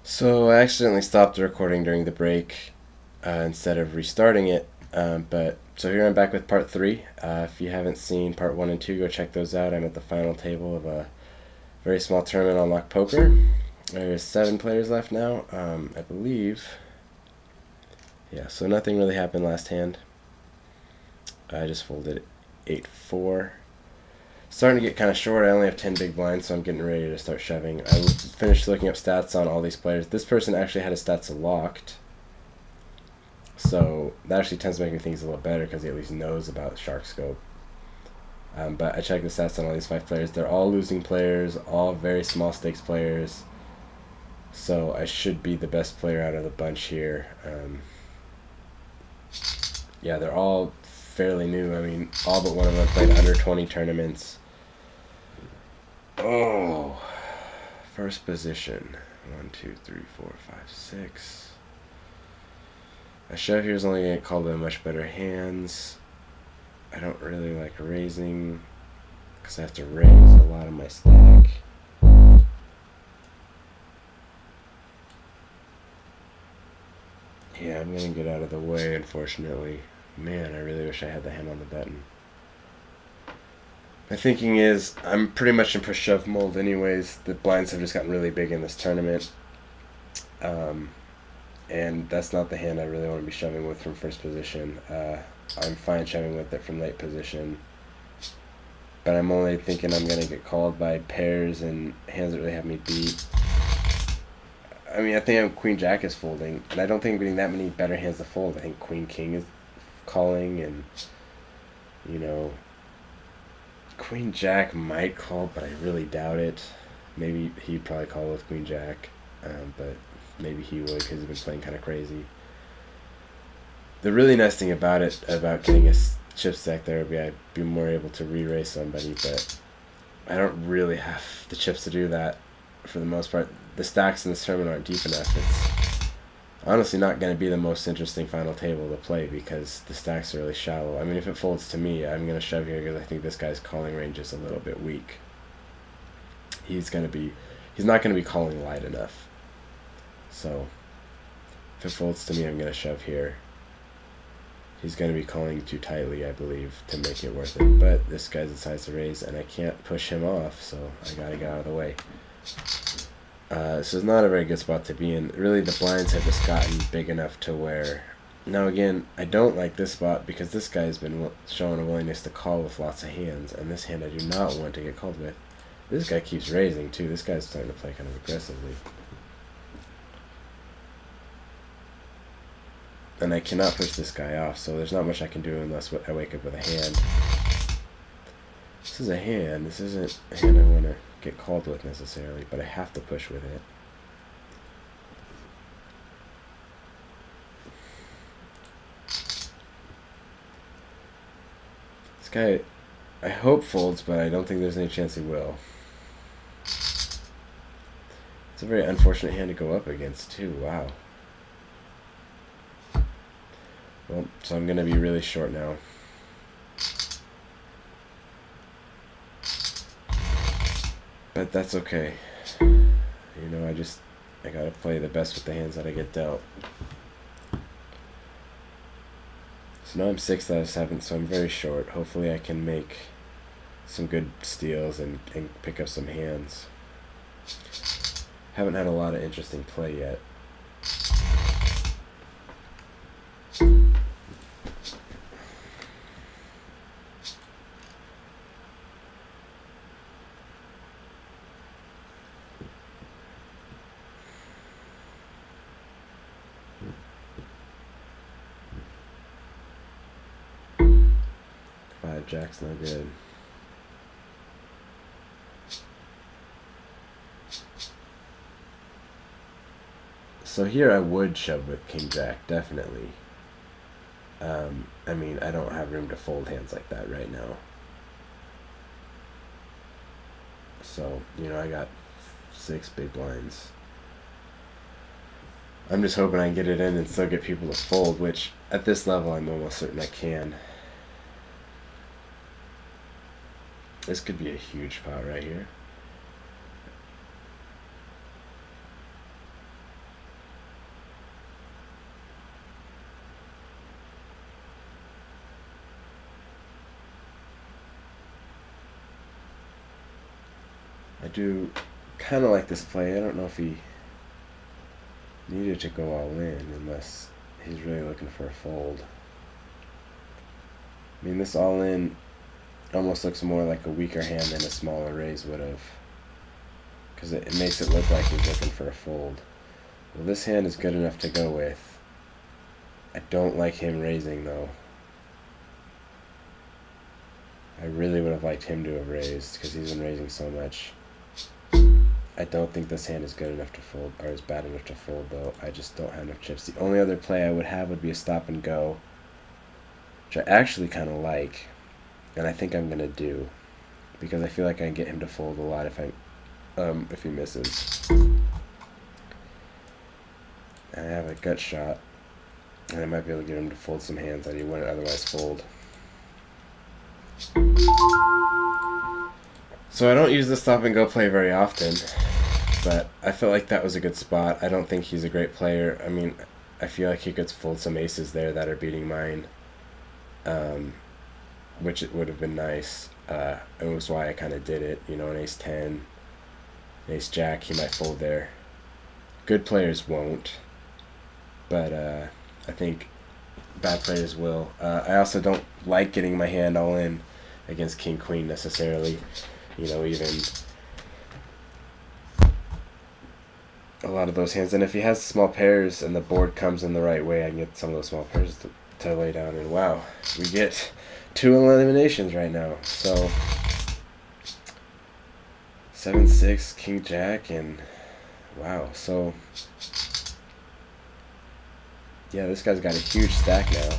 So I accidentally stopped the recording during the break instead of restarting it. But so here I'm back with part three. If you haven't seen part one and two, go check those out. I'm at the final table of a very small tournament on Lock Poker. There's 7 players left now, I believe. Yeah, so nothing really happened last hand. I just folded 8-4. Starting to get kind of short. I only have 10 big blinds, so I'm getting ready to start shoving. I finished looking up stats on all these players. This person actually had his stats locked, so that actually tends to make me think he's a little better because he at least knows about Shark Scope. But I checked the stats on all these 5 players. They're all losing players, all very small stakes players. So I should be the best player out of the bunch here. Yeah, they're all fairly new. I mean, all but one of them played under 20 tournaments. Oh, first position. 1, 2, 3, 4, 5, 6. A shove here is only going to get called with much better hands. I don't really like raising because I have to raise a lot of my stack. Yeah, I'm going to get out of the way, unfortunately. Man, I really wish I had the hand on the button. My thinking is, I'm pretty much in push shove mold anyways. The blinds have just gotten really big in this tournament. And that's not the hand I really want to be shoving with from first position. I'm fine shoving with it from late position. But I'm only thinking I'm going to get called by pairs and hands that really have me beat. I mean, I think Queen Jack is folding, and I don't think I'm getting that many better hands to fold. I think Queen King is calling, and, you know, Queen Jack might call, but I really doubt it. Maybe he'd probably call with Queen Jack, but maybe he would because he's been playing kind of crazy. The really nice thing about it, about getting a chip stack there, would be I'd be more able to re-raise somebody, but I don't really have the chips to do that for the most part. The stacks in this tournament aren't deep enough. It's honestly not going to be the most interesting final table to play because the stacks are really shallow. I mean, if it folds to me, I'm going to shove here because I think this guy's calling range is a little bit weak. He's not going to be calling wide enough. So if it folds to me, I'm going to shove here. He's going to be calling too tightly, I believe, to make it worth it. But this guy decides to raise, and I can't push him off, so I got to get out of the way. This is not a very good spot to be in. Really, the blinds have just gotten big enough to where... Now, again, I don't like this spot because this guy's been showing a willingness to call with lots of hands, and this hand I do not want to get called with. This guy keeps raising, too. This guy's starting to play kind of aggressively. And I cannot push this guy off, so there's not much I can do unless I wake up with a hand. This is a hand. This isn't a hand I want to get called with necessarily, but I have to push with it. This guy, I hope folds, but I don't think there's any chance he will. It's a very unfortunate hand to go up against, too. Wow. Well, so I'm going to be really short now. But that's okay. You know, I gotta play the best with the hands that I get dealt. So now I'm 6 out of 7, so I'm very short. Hopefully I can make some good steals and pick up some hands. Haven't had a lot of interesting play yet. Jack's no good. So here I would shove with King Jack, definitely. I mean, I don't have room to fold hands like that right now. So, you know, I got 6 big blinds. I'm just hoping I can get it in and still get people to fold, which at this level I'm almost certain I can. This could be a huge pot right here. do kind of like this play. I don't know if he needed to go all in unless he's really looking for a fold. I mean, this all in almost looks more like a weaker hand than a smaller raise would have, because it makes it look like he's looking for a fold. Well, this hand is good enough to go with. I don't like him raising though. I really would have liked him to have raised because he's been raising so much. I don't think this hand is good enough to fold, or is bad enough to fold though. I just don't have enough chips. The only other play I would have would be a stop and go, which I actually kind of like, and I think I'm gonna do, because I feel like I can get him to fold a lot if he misses. And I have a gut shot, and I might be able to get him to fold some hands that he wouldn't otherwise fold. So I don't use the stop and go play very often, but I felt like that was a good spot. I don't think he's a great player. I mean, I feel like he could fold some aces there that are beating mine, which it would have been nice. It was why I kind of did it. You know, an ace 10, an ace jack, he might fold there. Good players won't, but I think bad players will. I also don't like getting my hand all in against king queen necessarily. You know, even a lot of those hands. And if he has small pairs and the board comes in the right way, I can get some of those small pairs to lay down. And wow, we get 2 eliminations right now. So 7-6, king jack, and wow. So yeah, this guy's got a huge stack now.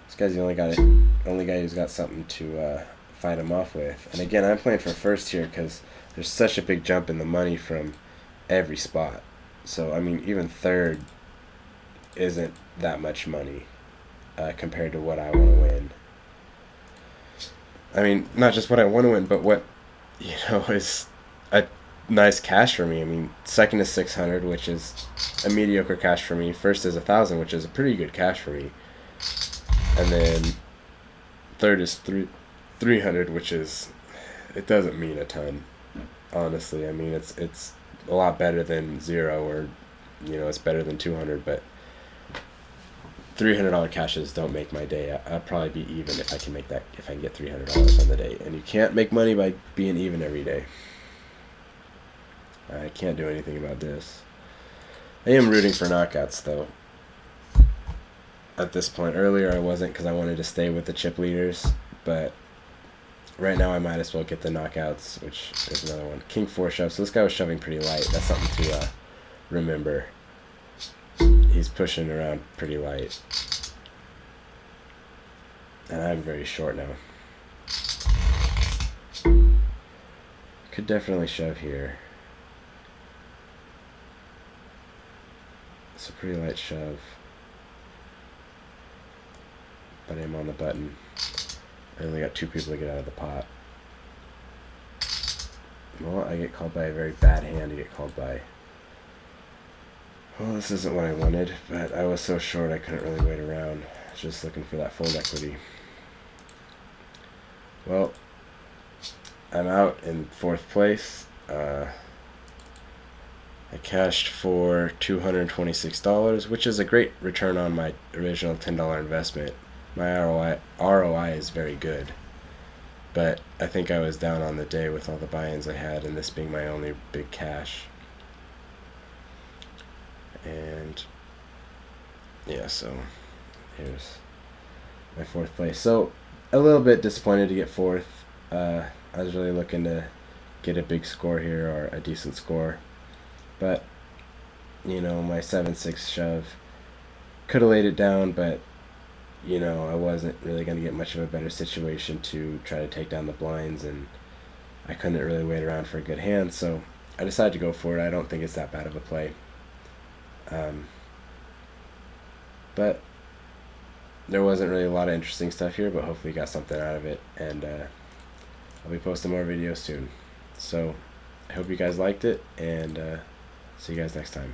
This guy's the only guy who's got something to fight him off with. And again, I'm playing for first here because there's such a big jump in the money from every spot. So I mean, even third isn't that much money compared to what I want to win. I mean, not just what I want to win, but what, you know, is a nice cash for me. I mean, second is 600, which is a mediocre cash for me. First is 1,000, which is a pretty good cash for me. And then third is 300, which is, it doesn't mean a ton, honestly. I mean, it's a lot better than 0, or, you know, it's better than 200, but $300 cashes don't make my day. I'll probably be even if I can make that, if I can get $300 on the day. And you can't make money by being even every day. I can't do anything about this. I am rooting for knockouts though. At this point, earlier I wasn't because I wanted to stay with the chip leaders, but right now I might as well get the knockouts, which is another one. King 4 shove. So this guy was shoving pretty light. That's something to remember. He's pushing around pretty light. And I'm very short now. Could definitely shove here. It's a pretty light shove. But I'm on the button. I only got 2 people to get out of the pot. Well, I get called by a very bad hand. I get called by... Well, this isn't what I wanted, but I was so short I couldn't really wait around. I was just looking for that fold equity. Well, I'm out in 4th place. I cashed for $226, which is a great return on my original $10 investment. My ROI is very good, but I think I was down on the day with all the buy-ins I had, and this being my only big cash. And yeah, so here's my 4th place. So a little bit disappointed to get 4th. I was really looking to get a big score here, or a decent score, but you know, my 7-6 shove could have laid it down, but you know, I wasn't really going to get much of a better situation to try to take down the blinds, and I couldn't really wait around for a good hand, so I decided to go for it. I don't think it's that bad of a play. But there wasn't really a lot of interesting stuff here, but hopefully you got something out of it, and I'll be posting more videos soon. So I hope you guys liked it, and see you guys next time.